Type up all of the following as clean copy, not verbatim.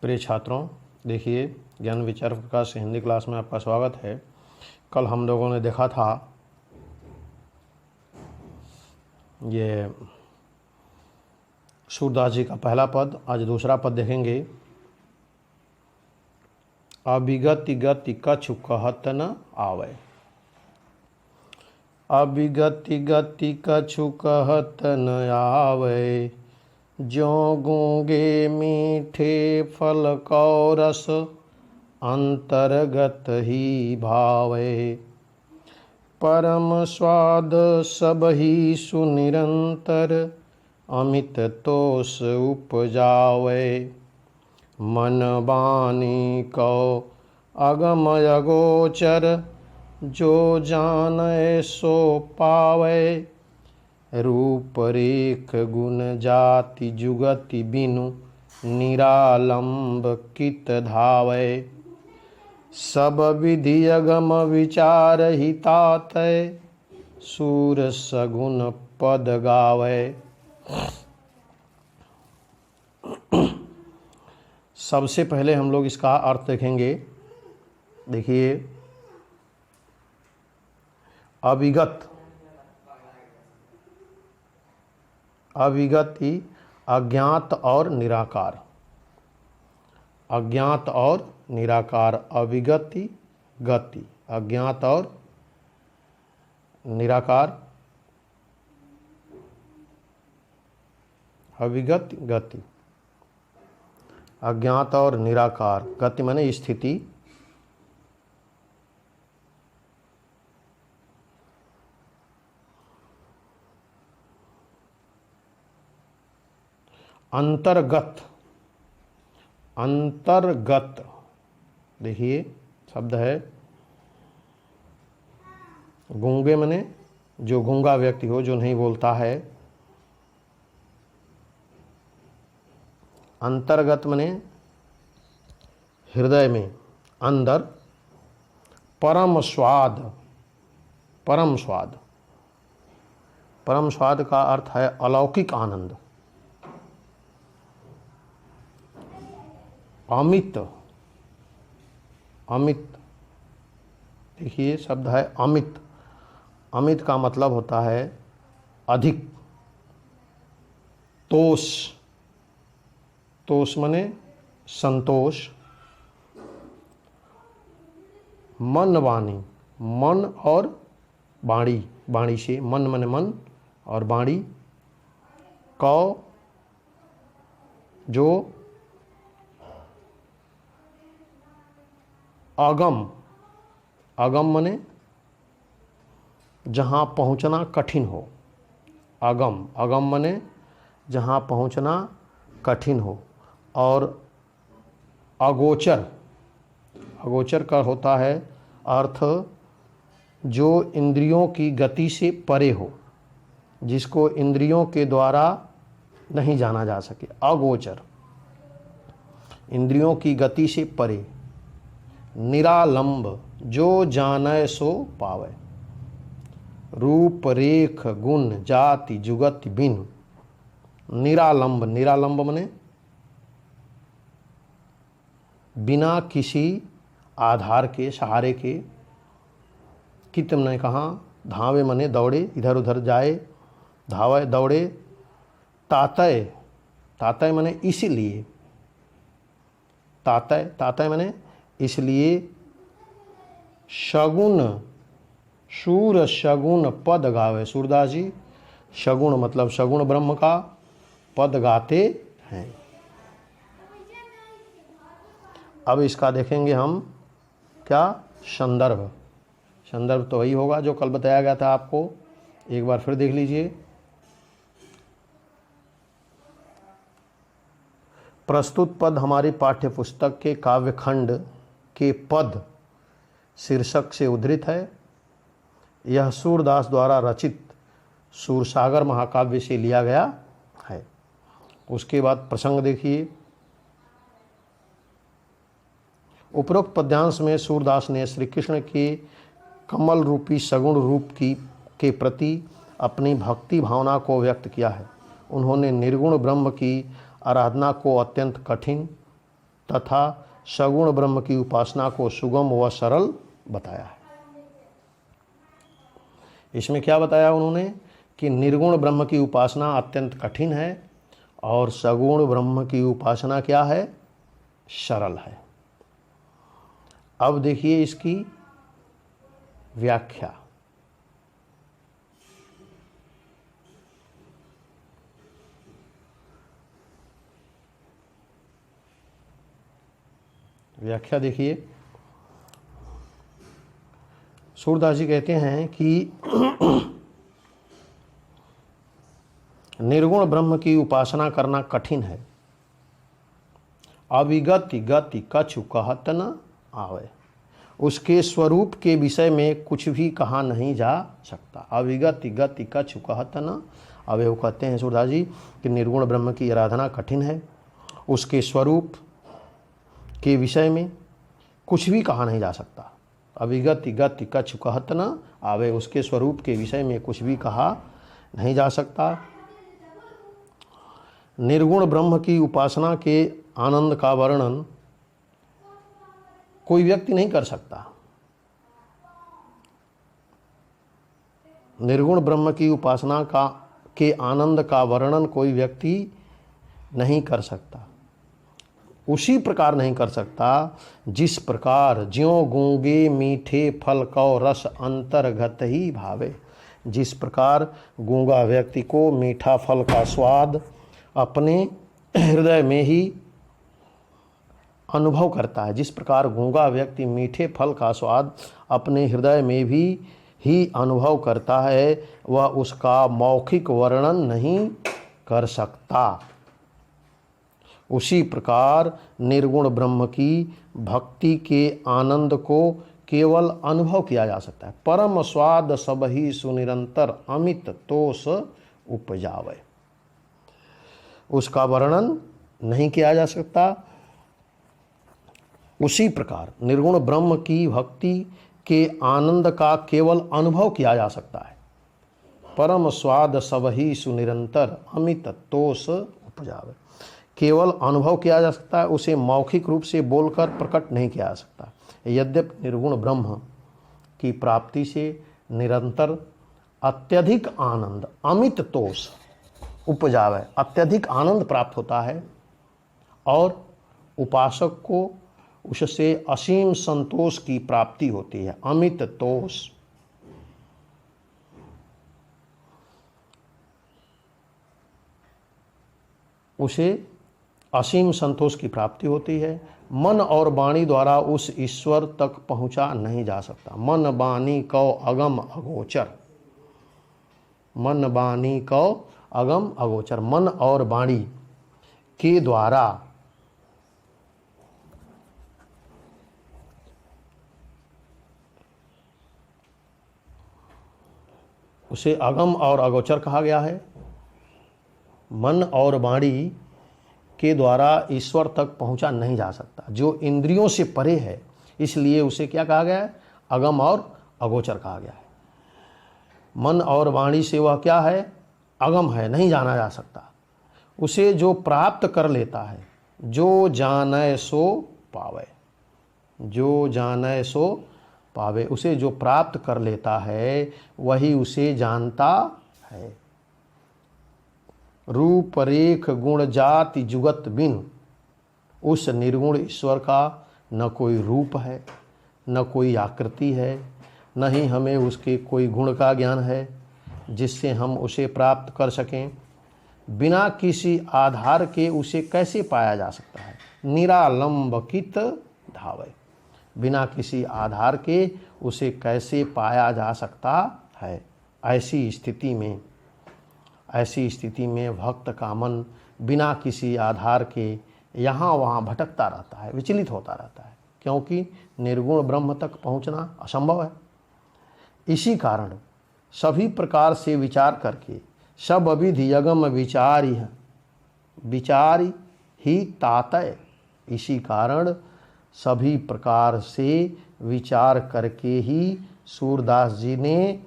प्रिय छात्रों, देखिए ज्ञान विचार प्रकाश हिंदी क्लास में आपका स्वागत है। कल हम लोगों ने देखा था ये सूरदास जी का पहला पद, आज दूसरा पद देखेंगे। अभिगति गति कछु कहत न आवे। अभिगति गति कछु कहत न आवे, ज्यों गूंगे मीठे फल को रस अंतर्गत ही भावे। परम स्वाद सब ही सुनिरंतर, अमित तोष उपजावे। मन बानी को अगम अगोचर, जो जाने सो पावे। रूप रेख गुण जाति जुगति बिनु, निरालंब कित धावे। सब विधि अगम विचार हितातय, सूर सगुन पद गावे। सबसे पहले हम लोग इसका अर्थ देखेंगे। देखिए, अभिगत, अभिगति अज्ञात और निराकार, अज्ञात और निराकार। अभिगति गति, अज्ञात और निराकार। अभिगति गति, अज्ञात और निराकार। गति माने स्थिति, अंतर्गत, अंतर्गत। देखिए शब्द है गूंगे माने जो गूंगा व्यक्ति हो, जो नहीं बोलता है। अंतर्गत माने हृदय में, अंदर। परम स्वाद, परम स्वाद, परम स्वाद का अर्थ है अलौकिक आनंद। अमित, अमित। देखिए शब्द है अमित। अमित का मतलब होता है अधिक। तोष, तोष माने संतोष। मन वाणी, मन और वाणी, वाणी से मन माने मन और वाणी को जो अगम, अगम माने जहाँ पहुँचना कठिन हो। अगम, अगम माने जहाँ पहुँचना कठिन हो। और अगोचर, अगोचर का होता है अर्थ जो इंद्रियों की गति से परे हो, जिसको इंद्रियों के द्वारा नहीं जाना जा सके। अगोचर, इंद्रियों की गति से परे। निरालंब, जो जाने सो पावे। रूप रेख गुण जाति जुगति बिनु, निरालंब। निरालंब माने बिना किसी आधार के, सहारे के। कित ने कहा धावे माने दौड़े, इधर उधर जाए, धावे दौड़े। तातय, तातय माने इसलिए। तातय, तातय माने इसलिए। शगुन, सूर शगुन पद गावे। सूरदास जी शगुन मतलब शगुन ब्रह्म का पद गाते हैं। अब इसका देखेंगे हम क्या संदर्भ। संदर्भ तो वही होगा जो कल बताया गया था आपको, एक बार फिर देख लीजिए। प्रस्तुत पद हमारी पाठ्य पुस्तक के काव्यखंड के पद शीर्षक से उद्धृत है। यह सूरदास द्वारा रचित सूरसागर महाकाव्य से लिया गया है। उसके बाद प्रसंग देखिए। उपरोक्त पद्यांश में सूरदास ने श्री कृष्ण के कमल रूपी सगुण रूप के प्रति अपनी भक्ति भावना को व्यक्त किया है। उन्होंने निर्गुण ब्रह्म की आराधना को अत्यंत कठिन तथा सगुण ब्रह्म की उपासना को सुगम व सरल बताया है। इसमें क्या बताया उन्होंने कि निर्गुण ब्रह्म की उपासना अत्यंत कठिन है और सगुण ब्रह्म की उपासना क्या है, सरल है। अब देखिए इसकी व्याख्या। व्याख्या देखिए, सूरदास जी कहते हैं कि निर्गुण ब्रह्म की उपासना करना कठिन है। अविगति गति कछु कहत न आवे, उसके स्वरूप के विषय में कुछ भी कहा नहीं जा सकता। अविगति गति कछु कहत न आवे, वो कहते हैं सूरदास जी कि निर्गुण ब्रह्म की आराधना कठिन है, उसके स्वरूप के विषय में कुछ भी कहा नहीं जा सकता। अविगति गति कछु कहत न आवे, उसके स्वरूप के विषय में कुछ भी कहा नहीं जा सकता। निर्गुण ब्रह्म की उपासना के आनंद का वर्णन कोई व्यक्ति नहीं कर सकता। निर्गुण ब्रह्म की उपासना के आनंद का वर्णन कोई व्यक्ति नहीं कर सकता। उसी प्रकार नहीं कर सकता जिस प्रकार ज्यों गूंगे मीठे फल को रस अंतर्गत ही भावे। जिस प्रकार गूंगा व्यक्ति को मीठा फल का स्वाद अपने हृदय में ही अनुभव करता है, जिस प्रकार गूंगा व्यक्ति मीठे फल का स्वाद अपने हृदय में भी ही अनुभव करता है, वह उसका मौखिक वर्णन नहीं कर सकता। उसी प्रकार निर्गुण ब्रह्म की भक्ति के आनंद को केवल अनुभव किया जा सकता है। परम स्वाद सब ही सुनिरंतर अमित तोष उपजावे, उसका वर्णन नहीं किया जा सकता। उसी प्रकार निर्गुण ब्रह्म की भक्ति के आनंद का केवल अनुभव किया जा सकता है। परम स्वाद सब ही सुनिरंतर अमित तोष उपजावे, केवल अनुभव किया जा सकता है, उसे मौखिक रूप से बोलकर प्रकट नहीं किया जा सकता। यद्यपि निर्गुण ब्रह्म की प्राप्ति से निरंतर अत्यधिक आनंद अमित तोष उपजावे, अत्यधिक आनंद प्राप्त होता है और उपासक को उससे असीम संतोष की प्राप्ति होती है। अमित तोष, उसे असीम संतोष की प्राप्ति होती है। मन और वाणी द्वारा उस ईश्वर तक पहुंचा नहीं जा सकता। मन वाणी को अगम अगोचर, मन वाणी को अगम अगोचर, मन और वाणी के द्वारा उसे अगम और अगोचर कहा गया है। मन और वाणी के द्वारा ईश्वर तक पहुंचा नहीं जा सकता, जो इंद्रियों से परे है, इसलिए उसे क्या कहा गया है, अगम और अगोचर कहा गया है। मन और वाणी से वह क्या है, अगम है, नहीं जाना जा सकता। उसे जो प्राप्त कर लेता है, जो जाने सो पावे, जो जाने सो पावे, उसे जो प्राप्त कर लेता है वही उसे जानता है। रूप रेख गुण जाति जुगत बिन, उस निर्गुण ईश्वर का न कोई रूप है, न कोई आकृति है, न ही हमें उसके कोई गुण का ज्ञान है जिससे हम उसे प्राप्त कर सकें। बिना किसी आधार के उसे कैसे पाया जा सकता है। निरालंबकित धावे, बिना किसी आधार के उसे कैसे पाया जा सकता है। ऐसी स्थिति में भक्त का मन बिना किसी आधार के यहाँ वहाँ भटकता रहता है, विचलित होता रहता है, क्योंकि निर्गुण ब्रह्म तक पहुँचना असंभव है। इसी कारण सभी प्रकार से विचार करके सब विधि यगम विचारी ही तातय, इसी कारण सभी प्रकार से विचार करके ही सूरदास जी ने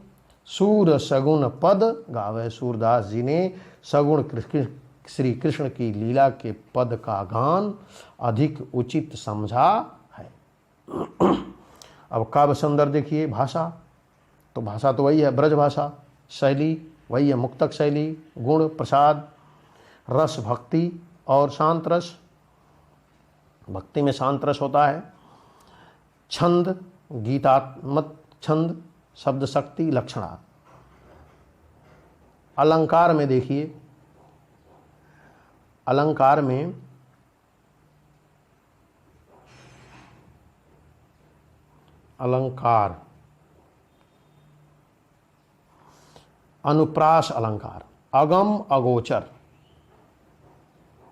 सूर सगुण पद गावे। सूरदास जी ने सगुण श्री कृष्ण की लीला के पद का गान अधिक उचित समझा है। अब काव्य सौंदर्य देखिए, भाषा, तो भाषा तो वही है ब्रज भाषा, शैली वही है मुक्तक शैली, गुण प्रसाद, रस भक्ति और शांत रस, भक्ति में शांत रस होता है, छंद गीतात्मक छंद, शब्द शक्ति, लक्षणा। अलंकार में देखिए, अलंकार में अलंकार अनुप्रास अलंकार, अगम अगोचर,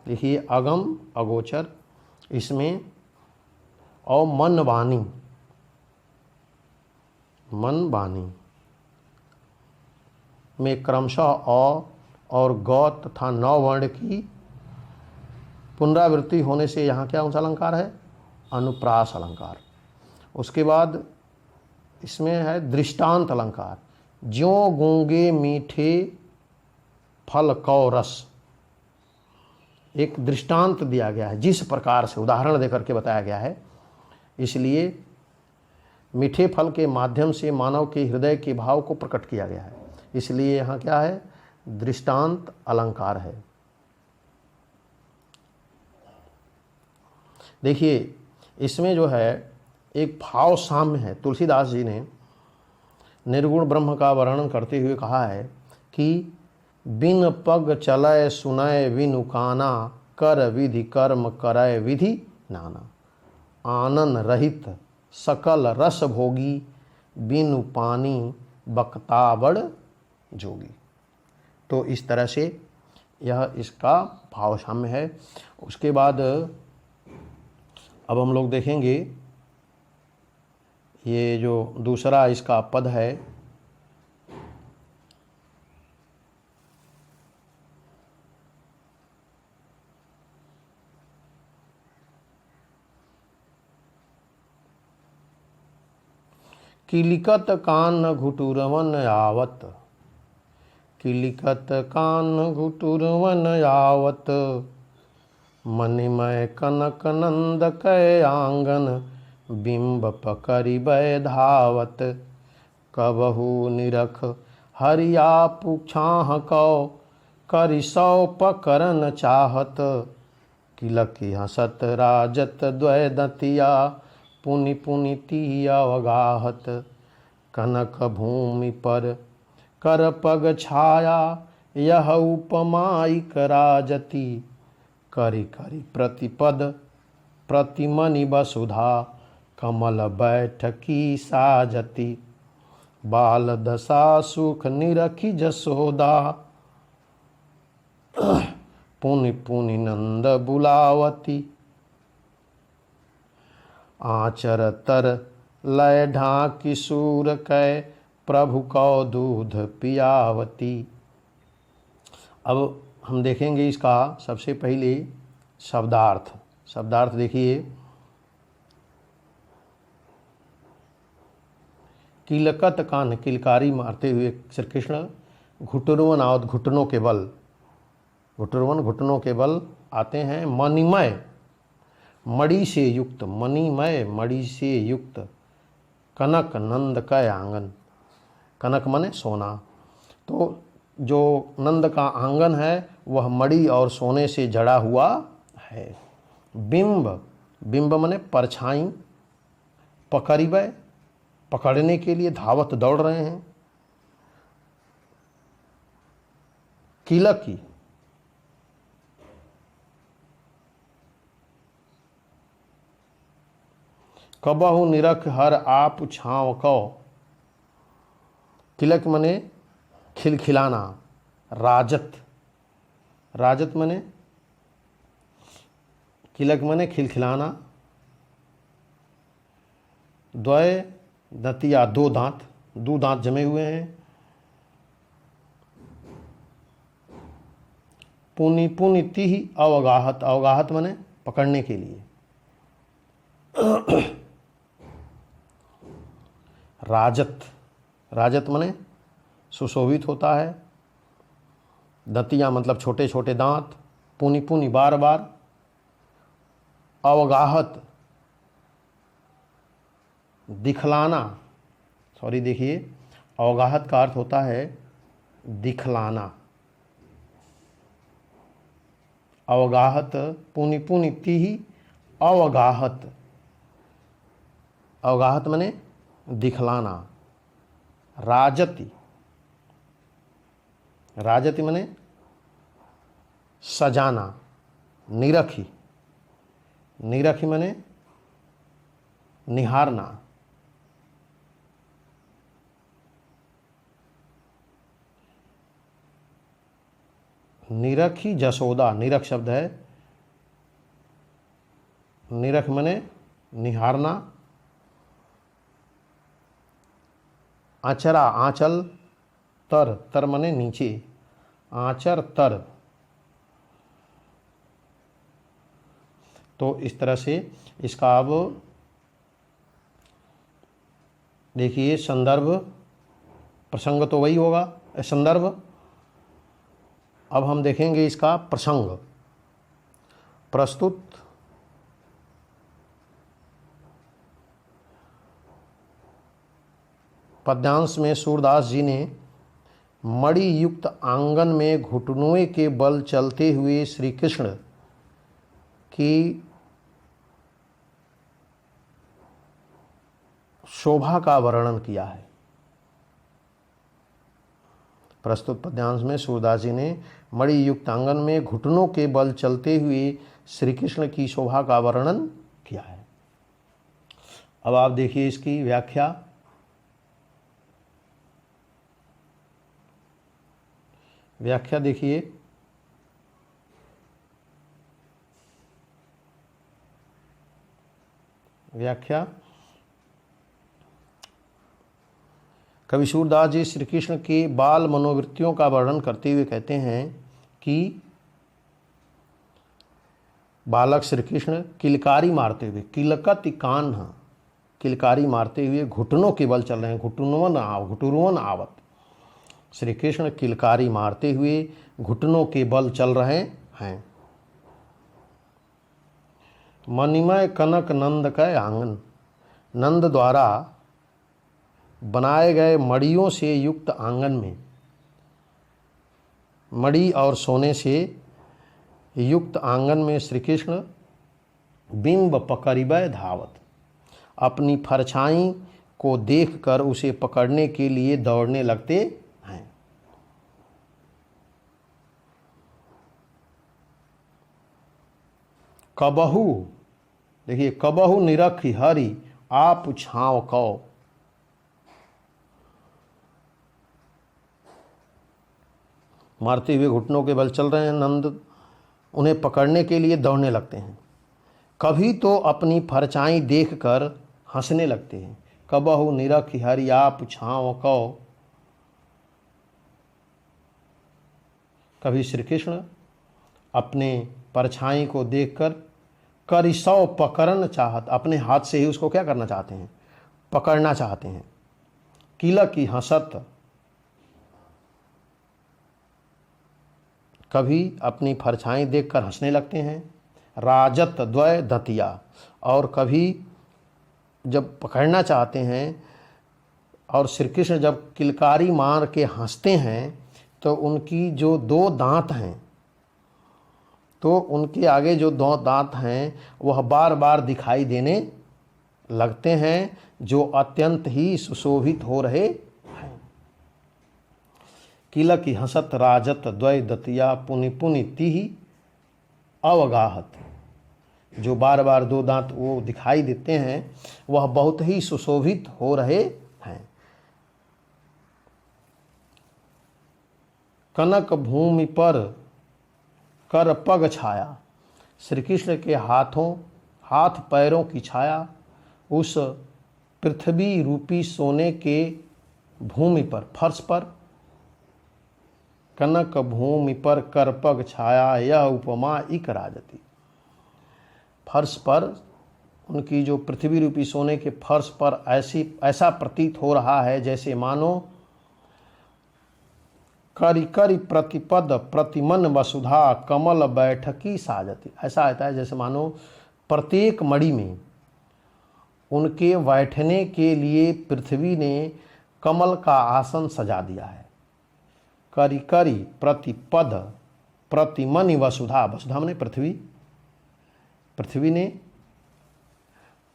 देखिए अगम अगोचर, इसमें और मन वाणी, मन वाणी में क्रमशः अ और ग तथा नौ वर्ण की पुनरावृत्ति होने से यहाँ क्या सा अलंकार है, अनुप्रास अलंकार। उसके बाद इसमें है दृष्टांत अलंकार, ज्यों गूंगे मीठे फल कौ रस, एक दृष्टांत दिया गया है, जिस प्रकार से उदाहरण देकर के बताया गया है, इसलिए मीठे फल के माध्यम से मानव के हृदय के भाव को प्रकट किया गया है, इसलिए यहाँ क्या है, दृष्टांत अलंकार है। देखिए इसमें जो है एक भाव साम्य है। तुलसीदास जी ने निर्गुण ब्रह्म का वर्णन करते हुए कहा है कि बिन पग चलय सुनय विनु काना, कर विधि कर्म करय विधि नाना, आनन रहित सकल रस भोगी, बिनु पानी बक्तावड़ जोगी। तो इस तरह से यह इसका भाव साम्य है। उसके बाद अब हम लोग देखेंगे ये जो दूसरा इसका पद है, किलिकत कान घुटुरवन आवत, किलिकत कान घुटुरवन आवत, मणिमय कनक नंद कै आंगन, बिंब पकरि बै धावत, कबहु निरख हरिया पुछाह कौ, करि सौ पकरन चाहत, किलकी हसत राजत द्वय दतिया, पुनि पुनि तिया अवगाहत, कनक भूमि पर कर पग छाया, यह उपमाइक राजति, करि करि प्रतिपद प्रतिमनि वसुधा, कमल बैठकी साजति, बाल दशा सुख निरखी जसोदा, पुनि पुनि नंद बुलावती, आचर तर लय ढाकी सूर कै, प्रभु कौ दूध पियावती। अब हम देखेंगे इसका सबसे पहले शब्दार्थ। शब्दार्थ देखिए, किलकत कान, किलकारी मारते हुए श्री कृष्ण, घुटुरवन आवत, घुटनों के बल, घुटुरवन घुटनों के बल आते हैं, मणिमय मणि से युक्त, मणिमय मणि से युक्त, कनक नंद कै आंगन, कनक मने सोना, तो जो नंद का आंगन है वह मणि और सोने से जड़ा हुआ है। बिंब, बिंब मने परछाई, पकड़िबै पकड़ने के लिए धावत दौड़ रहे हैं, किलकी कबहु निरख हर आप छाँव कौ, किलक मने खिलखिलाना, राजत, राजत मने किलक मने खिलखिलाना, द्वय दंतिया दो दांत, दो दांत जमे हुए हैं, पुनि पुनि तिहि अवगाहत, अवगाहत मने पकड़ने के लिए, राजत, राजत मने सुशोभित होता है, दंतिया मतलब छोटे छोटे दांत, पुनि पुनि बार बार, अवगाहत दिखलाना, सॉरी देखिए, अवगाहत का अर्थ होता है दिखलाना, अवगाहत पुनि पुनि तिहि अवगाहत, अवगाहत माने दिखलाना। राजति, राजति माने सजाना। निरखी, निरखी माने निहारना। निरखी जसोदा, निरख शब्द है, निरख माने निहारना। आचरा, आंचल, तर, तर माने नीचे, आंचर तर। तो इस तरह से इसका अब देखिए संदर्भ, प्रसंग तो वही होगा, संदर्भ। अब हम देखेंगे इसका प्रसंग। प्रस्तुत पद्यांश में सूरदास जी ने मणि युक्त आंगन में घुटनों के बल चलते हुए श्री कृष्ण की शोभा का वर्णन किया है। प्रस्तुत पद्यांश में सूरदास जी ने मणि युक्त आंगन में घुटनों के बल चलते हुए श्री कृष्ण की शोभा का वर्णन किया है। अब आप देखिए इसकी व्याख्या। व्याख्या देखिए, व्याख्या कवि सूरदास जी श्री कृष्ण के बाल मनोवृत्तियों का वर्णन करते हुए कहते हैं कि बालक श्री कृष्ण किलकारी मारते हुए, किलकति कान्ह, किलकारी मारते हुए घुटनों के बल चल रहे हैं। घुटुरुवन आवत, श्री कृष्ण किलकारी मारते हुए घुटनों के बल चल रहे हैं। मणिमय कनक नंद का आंगन, नंद द्वारा बनाए गए मड़ियों से युक्त आंगन में, मणि और सोने से युक्त आंगन में श्री कृष्ण बिंब पकड़िबय धावत, अपनी परछाई को देखकर उसे पकड़ने के लिए दौड़ने लगते हैं। कबहू, देखिए, कबहू निरखी हरि आप छाँव कौ, मारते हुए घुटनों के बल चल रहे हैं नंद, उन्हें पकड़ने के लिए दौड़ने लगते हैं। कभी तो अपनी परछाई देखकर हंसने लगते हैं। कबहू निरखि हरि आप छाँव कौ, कभी श्री कृष्ण अपने परछाई को देखकर करिसौ पकड़न चाहत, अपने हाथ से ही उसको क्या करना चाहते हैं, पकड़ना चाहते हैं। किलक की हंसत, कभी अपनी परछाई देखकर हंसने लगते हैं। राजत द्वय दतिया, और कभी जब पकड़ना चाहते हैं और श्री कृष्ण जब किलकारी मार के हंसते हैं तो उनकी जो दो दांत हैं, तो उनके आगे जो दो दांत हैं वह बार बार दिखाई देने लगते हैं, जो अत्यंत ही सुशोभित हो रहे हैं। किलक की हंसत राजत द्वय दतिया पुनि पुनि तिहि अवगाहत, जो बार बार दो दांत वो दिखाई देते हैं वह बहुत ही सुशोभित हो रहे हैं। कनक भूमि पर कर पग छाया, श्री कृष्ण के हाथ पैरों की छाया उस पृथ्वी रूपी सोने के भूमि पर, फर्श पर, कनक भूमि पर कर पग छाया यह उपमा इक राजती, फर्श पर उनकी जो पृथ्वी रूपी सोने के फर्श पर ऐसा प्रतीत हो रहा है जैसे मानो करि करि प्रतिपद प्रतिमन वसुधा कमल बैठकी साजती। ऐसा आता है जैसे मानो प्रत्येक मणि में उनके बैठने के लिए पृथ्वी ने कमल का आसन सजा दिया है। करि करि प्रतिपद प्रतिमन वसुधा, वसुधा माने पृथ्वी, पृथ्वी ने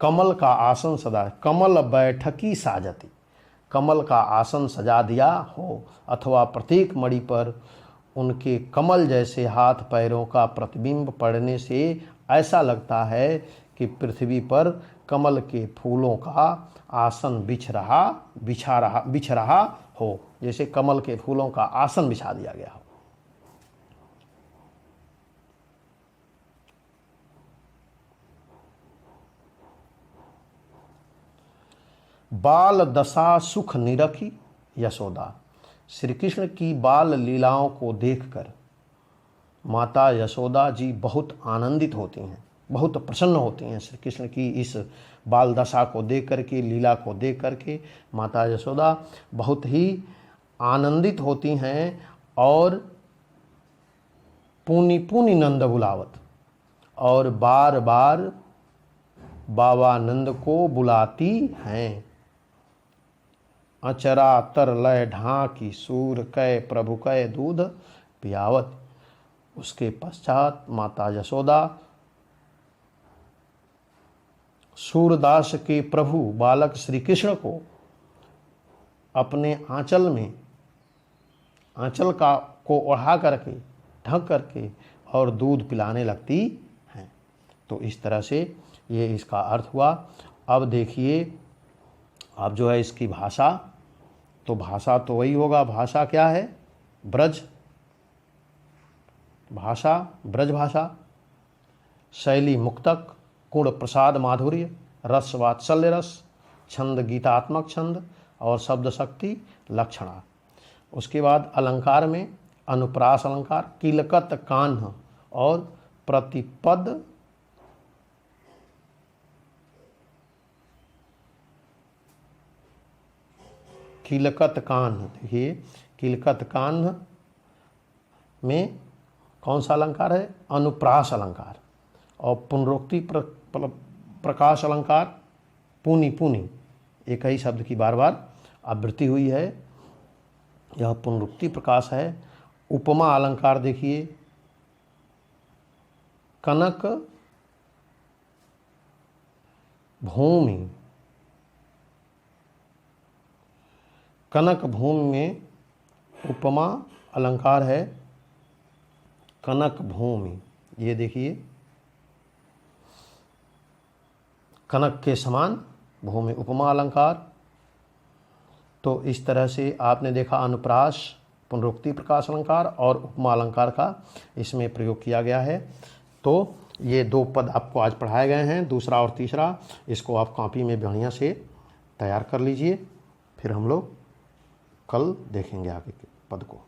कमल का आसन सजा, कमल बैठकी साजती, कमल का आसन सजा दिया हो, अथवा प्रत्येक मणि पर उनके कमल जैसे हाथ पैरों का प्रतिबिंब पड़ने से ऐसा लगता है कि पृथ्वी पर कमल के फूलों का आसन बिछ रहा हो, जैसे कमल के फूलों का आसन बिछा दिया गया हो। बाल दशा सुख निरखी यशोदा। श्री कृष्ण की बाल लीलाओं को देखकर माता यशोदा जी बहुत आनंदित होती हैं, बहुत प्रसन्न होती हैं। श्री कृष्ण की इस बाल दशा को देख करके, लीला को देख करके माता यशोदा बहुत ही आनंदित होती हैं और पूनी पूनी नंद बुलावत, और बार बार बाबा नंद को बुलाती हैं। अचरा तर लय ढाकी सूर कै प्रभु कै दूध पियावत। उसके पश्चात माता यशोदा सूरदास के प्रभु बालक श्री कृष्ण को अपने आंचल में, आंचल को ओढ़ा करके, ढक करके और दूध पिलाने लगती हैं। तो इस तरह से ये इसका अर्थ हुआ। अब देखिए, अब जो है इसकी भाषा, तो भाषा तो वही होगा। भाषा क्या है? ब्रज भाषा, ब्रज भाषा। शैली मुक्तक, गुण प्रसाद माधुर्य, रस वात्सल्य रस, छंद गीतात्मक छंद और शब्द शक्ति लक्षणा। उसके बाद अलंकार में अनुप्रास अलंकार, किलकत कान्ह और प्रतिपद, किलकत कान्ह। देखिए, किलकत कान्ह में कौन सा अलंकार है? अनुप्रास अलंकार। और पुनरोक्ति प्रकाश अलंकार, पुनि पुनि, एक ही शब्द की बार बार आवृत्ति हुई है, यह पुनरुक्ति प्रकाश है। उपमा अलंकार देखिए, कनक भूमि, कनक भूमि में उपमा अलंकार है कनक भूमि। ये देखिए, कनक के समान भूमि, उपमा अलंकार। तो इस तरह से आपने देखा अनुप्रास, पुनरुक्ति प्रकाश अलंकार और उपमा अलंकार का इसमें प्रयोग किया गया है। तो ये दो पद आपको आज पढ़ाए गए हैं, दूसरा और तीसरा। इसको आप कॉपी में बढ़िया से तैयार कर लीजिए, फिर हम लोग कल देखेंगे आगे के पद को।